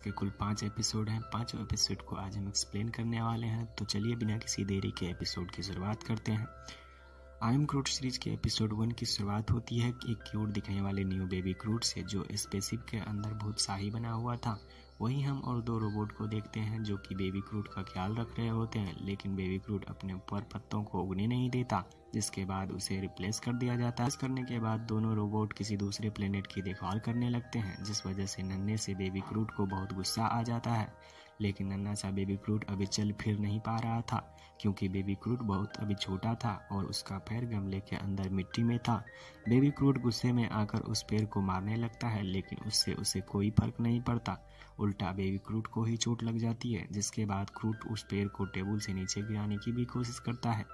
के कुल 5 एपिसोड हैं। 5 एपिसोड को आज हम एक्सप्लेन करने वाले हैं, तो चलिए बिना किसी देरी के एपिसोड की शुरुआत करते हैं। आई एम ग्रूट सीरीज के एपिसोड 1 की शुरुआत होती है एक क्यूट दिखने वाले न्यू बेबी ग्रूट से, जो स्पेसशिप के अंदर बहुत शाही बना हुआ था। वहीं हम और 2 रोबोट को देखते हैं जो कि बेबी क्रूट का ख्याल रख रहे होते हैं, लेकिन बेबी क्रूट अपने ऊपर पत्तों को उगने नहीं देता, जिसके बाद उसे रिप्लेस कर दिया जाता है। रिप्लेस करने के बाद दोनों रोबोट किसी दूसरे प्लेनेट की देखभाल करने लगते हैं, जिस वजह से नन्हे से बेबी क्रूट को बहुत गुस्सा आ जाता है। लेकिन नन्हा सा बेबी क्रूट अभी चल फिर नहीं पा रहा था, क्योंकि बेबी क्रूट बहुत अभी छोटा था और उसका पैर गमले के अंदर मिट्टी में था। बेबी क्रूट गुस्से में आकर उस पेड़ को मारने लगता है, लेकिन उससे उसे कोई फर्क नहीं पड़ता। उल्टा बेबी क्रूट को ही चोट लग जाती है, जिसके बाद क्रूट उस पेड़ को टेबल से नीचे गिराने की भी कोशिश करता है,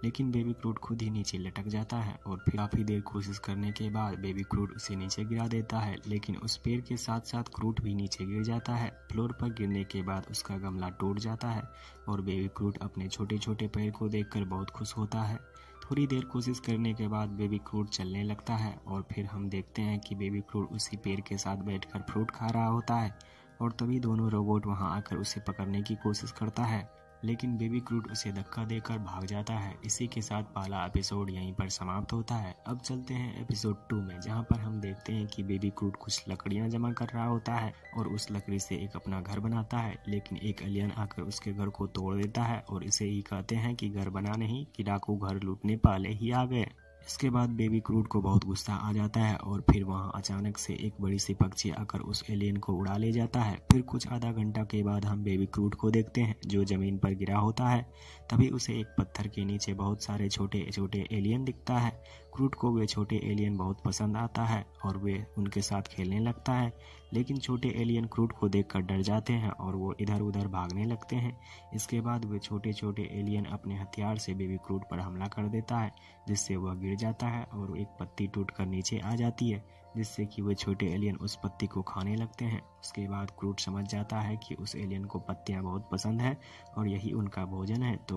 लेकिन बेबी क्रूट खुद ही नीचे लटक जाता है और फिर काफी देर कोशिश करने के बाद बेबी क्रूट उसे नीचे गिरा देता है, लेकिन उस पेड़ के साथ साथ क्रूट भी नीचे गिर जाता है। फ्लोर पर गिरने के बाद उसका गमला टूट जाता है और बेबी क्रूट अपने छोटे छोटे पैर को देखकर बहुत खुश होता है। थोड़ी देर कोशिश करने के बाद बेबी क्रूट चलने लगता है और फिर हम देखते हैं कि बेबी क्रूट उसी पेड़ के साथ बैठकर फ्रूट खा रहा होता है, और तभी दोनों रोबोट वहां आकर उसे पकड़ने की कोशिश करता है, लेकिन बेबी क्रूट उसे धक्का देकर भाग जाता है। इसी के साथ पहला एपिसोड यहीं पर समाप्त होता है। अब चलते हैं एपिसोड 2 में, जहां पर हम देखते हैं कि बेबी क्रूट कुछ लकड़ियां जमा कर रहा होता है और उस लकड़ी से एक अपना घर बनाता है, लेकिन एक एलियन आकर उसके घर को तोड़ देता है और इसे ही कहते हैं कि घर बना नहीं कि डाकू घर लूटने पहले ही आ गए। इसके बाद बेबी क्रूट को बहुत गुस्सा आ जाता है और फिर वहां अचानक से एक बड़ी सी पक्षी आकर उस एलियन को उड़ा ले जाता है। फिर कुछ आधा घंटा के बाद हम बेबी क्रूट को देखते हैं जो जमीन पर गिरा होता है। तभी उसे एक पत्थर के नीचे बहुत सारे छोटे छोटे एलियन दिखता है। क्रूट को वे छोटे एलियन बहुत पसंद आता है और वे उनके साथ खेलने लगता है, लेकिन छोटे एलियन क्रूट को देखकर डर जाते हैं और वो इधर उधर भागने लगते हैं। इसके बाद वे छोटे छोटे एलियन अपने हथियार से बेबी क्रूट पर हमला कर देता है, जिससे वह गिर जाता है और एक पत्ती टूटकर नीचे आ जाती है, जिससे कि वे छोटे एलियन उस पत्ती को खाने लगते हैं। उसके बाद क्रूट समझ जाता है कि उस एलियन को पत्तियां बहुत पसंद है और यही उनका भोजन है, तो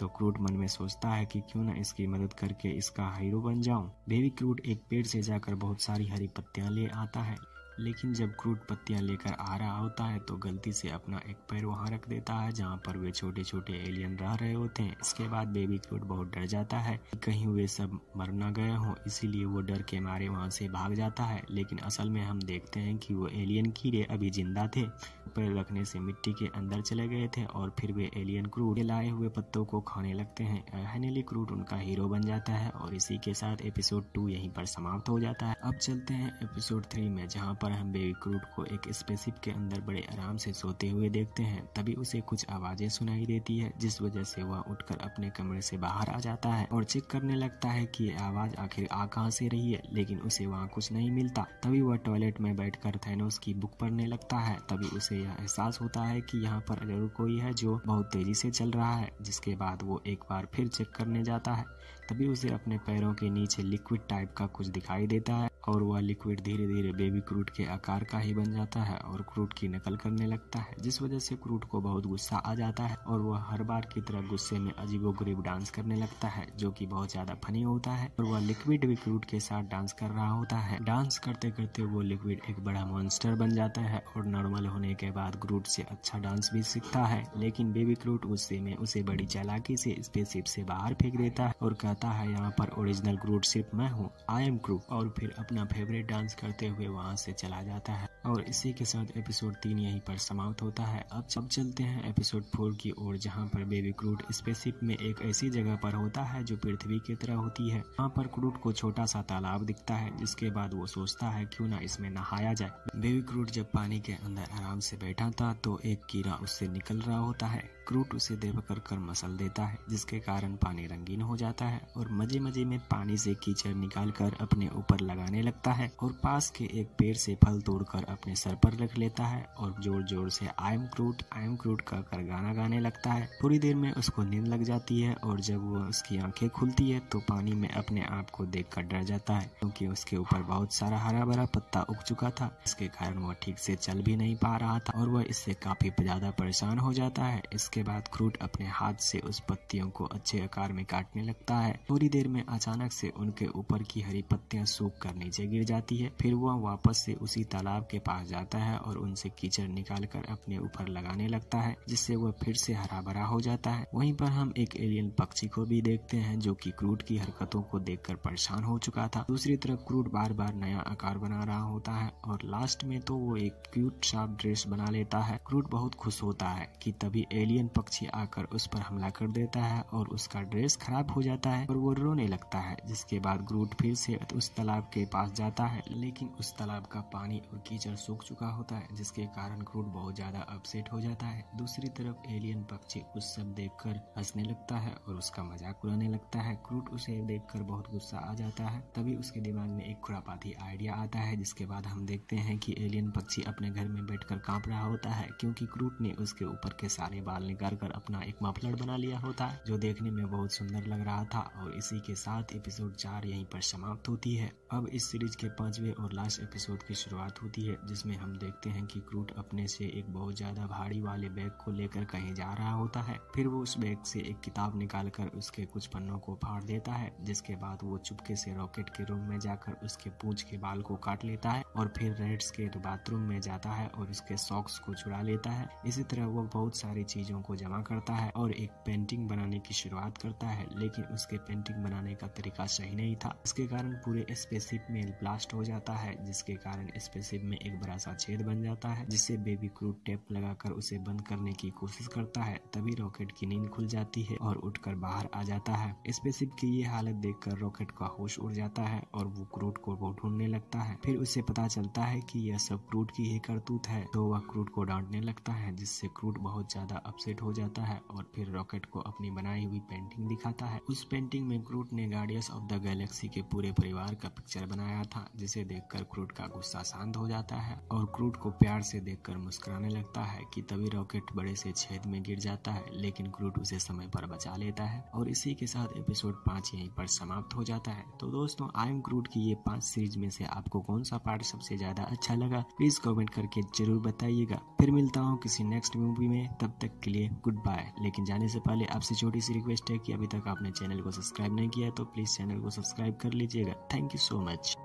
क्रूट मन में सोचता है कि क्यों ना इसकी मदद करके इसका हीरो बन जाऊं। बेबी क्रूट एक पेड़ से जाकर बहुत सारी हरी पत्तियां ले आता है, लेकिन जब क्रूट पत्तियां लेकर आ रहा होता है तो गलती से अपना एक पैर वहां रख देता है जहां पर वे छोटे छोटे एलियन रह रहे होते हैं। इसके बाद बेबी क्रूट बहुत डर जाता है कि कहीं वे सब मर न गए हों, इसीलिए वो डर के मारे वहां से भाग जाता है। लेकिन असल में हम देखते हैं कि वो एलियन कीड़े अभी जिंदा थे, पैर रखने से मिट्टी के अंदर चले गए थे और फिर वे एलियन क्रूट के लाए हुए पत्तों को खाने लगते हैं। फाइनली क्रूट उनका हीरो बन जाता है और इसी के साथ एपिसोड 2 यहीं पर समाप्त हो जाता है। अब चलते हैं एपिसोड 3 में, जहाँ पर हम बेबी क्रूट को एक स्पेसशिप के अंदर बड़े आराम से सोते हुए देखते हैं। तभी उसे कुछ आवाजें सुनाई देती है, जिस वजह से वह उठकर अपने कमरे से बाहर आ जाता है और चेक करने लगता है कि ये आवाज आखिर आ कहां से रही है, लेकिन उसे वहां कुछ नहीं मिलता। तभी वह टॉयलेट में बैठकर थैनोस की बुक पढ़ने लगता है। तभी उसे यह एहसास होता है कि यहाँ पर जरूर कोई है जो बहुत तेजी से चल रहा है, जिसके बाद वो एक बार फिर चेक करने जाता है। तभी उसे अपने पैरों के नीचे लिक्विड टाइप का कुछ दिखाई देता है और वह लिक्विड धीरे धीरे बेबी क्रूट के आकार का ही बन जाता है और क्रूट की नकल करने लगता है, जिस वजह से क्रूट को बहुत गुस्सा आ जाता है और वह हर बार की तरह गुस्से में अजीबोगरीब डांस करने लगता है, जो कि बहुत ज्यादा फनी होता है। और वह लिक्विड भी क्रूट के साथ डांस कर रहा होता है। डांस करते करते वो लिक्विड एक बड़ा मॉन्स्टर बन जाता है और नॉर्मल होने के बाद क्रूट से अच्छा डांस भी सीखता है, लेकिन बेबी क्रूट गुस्से में उसे बड़ी चालाकी से स्पेसशिप से बाहर फेंक देता है और कहता है यहाँ पर ओरिजिनल क्रूट सिर्फ मैं हूँ, आई एम क्रूट, और फिर अपना फेवरेट डांस करते हुए वहाँ से चला जाता है। और इसी के साथ एपिसोड 3 यहीं पर समाप्त होता है। अब चलते हैं एपिसोड 4 की ओर, जहाँ पर बेबी क्रूट स्पेसशिप में एक ऐसी जगह पर होता है जो पृथ्वी की तरह होती है। वहाँ पर क्रूट को छोटा सा तालाब दिखता है, जिसके बाद वो सोचता है क्यों ना इसमें नहाया जाए। बेबी क्रूट जब पानी के अंदर आराम से बैठा था तो एक कीड़ा उससे निकल रहा होता है। क्रूट उसे दे कर मसल देता है, जिसके कारण पानी रंगीन हो जाता है और मजे मजे में पानी से कीचड़ निकालकर अपने ऊपर लगाने लगता है और पास के एक पेड़ से फल तोड़कर अपने सर पर रख लेता है और जोर जोर से आई एम क्रूट कहकर गाना गाने लगता है। थोड़ी देर में उसको नींद लग जाती है और जब वो उसकी आंखें खुलती है तो पानी में अपने आप को देखकर डर जाता है, क्योंकि उसके ऊपर बहुत सारा हरा भरा पत्ता उग चुका था, इसके कारण वह ठीक से चल भी नहीं पा रहा था और वह इससे काफी ज्यादा परेशान हो जाता है। इसके बाद क्रूट अपने हाथ से उस पत्तियों को अच्छे आकार में काटने लगता है। थोड़ी देर में अचानक से उनके ऊपर की हरी पत्तियां सूख कर नीचे नीचे गिर जाती है। फिर वह वापस से उसी तालाब के पास जाता है और उनसे कीचड़ निकालकर अपने ऊपर लगाने लगता है, जिससे वह फिर से हरा भरा हो जाता है। वहीं पर हम एक एलियन पक्षी को भी देखते हैं जो कि क्रूड की हरकतों को देखकर परेशान हो चुका था। दूसरी तरफ क्रूड बार बार नया आकार बना रहा होता है और लास्ट में तो वो एक क्यूट सा ड्रेस बना लेता है। क्रूड बहुत खुश होता है कि तभी एलियन पक्षी आकर उस पर हमला कर देता है और उसका ड्रेस खराब हो जाता है और वो रोने लगता है। जिसके बाद क्रूड फिर से उस तालाब के पास जाता है, लेकिन उस तालाब का पानी और कीचड़ सूख चुका होता है, जिसके कारण क्रूड बहुत ज्यादा अपसेट हो जाता है। दूसरी तरफ एलियन पक्षी उस सब देखकर हंसने लगता है और उसका मजाक उड़ाने लगता है। क्रूड उसे देखकर बहुत गुस्सा आ जाता है। तभी उसके दिमाग में एक खुरापाती आइडिया आता है, जिसके बाद हम देखते हैं कि एलियन पक्षी अपने घर में बैठकर कांप रहा होता है, क्योंकि क्रूड ने उसके ऊपर के सारे बाल निकाल कर अपना एक मफलर बना लिया होता है, जो देखने में बहुत सुंदर लग रहा था। और इसी के साथ एपिसोड 4 यहीं पर समाप्त होती है। अब इस सीरीज के 5वें और लास्ट एपिसोड की शुरुआत होती है, जिसमें हम देखते हैं कि क्रूड अपने से एक बहुत ज्यादा भारी वाले बैग को लेकर कहीं जा रहा होता है। फिर वो उस बैग से एक किताब निकालकर उसके कुछ पन्नों को फाड़ देता है, जिसके बाद वो चुपके से रॉकेट के रूम में जाकर उसके पूंछ के बाल को काट लेता है और फिर रेड्स के बाथरूम में जाता है और उसके सॉक्स को चुरा लेता है। इसी तरह वो बहुत सारी चीजों को जमा करता है और एक पेंटिंग बनाने की शुरुआत करता है, लेकिन उसके पेंटिंग बनाने का तरीका सही नहीं था। इसके कारण पूरे स्पेसशिप में ब्लास्ट हो जाता है, जिसके कारण स्पेसशिप में एक बड़ा सा छेद बन जाता है, जिससे बेबी क्रूड टेप लगाकर उसे बंद करने की कोशिश करता है। तभी रॉकेट की नींद खुल जाती है और उठकर बाहर आ जाता है। स्पेसशिप की ये हालत देखकर रॉकेट का होश उड़ जाता है और वो क्रूड को वो ढूंढने लगता है। फिर उसे पता चलता है कि यह सब क्रूड की ही करतूत है, तो वह क्रूड को डांटने लगता है, जिससे क्रूड बहुत ज्यादा अपसेट हो जाता है और फिर रॉकेट को अपनी बनाई हुई पेंटिंग दिखाता है। उस पेंटिंग में क्रूड ने गार्डियंस ऑफ द गैलेक्सी के पूरे परिवार का पिक्चर बनाया था, जिसे देखकर क्रूड का गुस्सा शांत हो जाता है और क्रूड को प्यार से देखकर मुस्कुराने लगता है कि तभी रॉकेट बड़े से छेद में गिर जाता है, लेकिन क्रूड उसे समय पर बचा लेता है। और इसी के साथ एपिसोड 5 यहीं पर समाप्त हो जाता है। तो दोस्तों, आई एम क्रूड की ये 5 सीरीज में से आपको कौन सा पार्ट सबसे ज्यादा अच्छा लगा, प्लीज कमेंट करके जरूर बताइएगा। फिर मिलता हूँ किसी नेक्स्ट मूवी में, तब तक के लिए गुड बाय। लेकिन जाने से पहले आपसे छोटी सी रिक्वेस्ट है कि अभी तक आपने चैनल को सब्सक्राइब नहीं किया है तो प्लीज चैनल को सब्सक्राइब कर लीजिएगा। Thank you so much.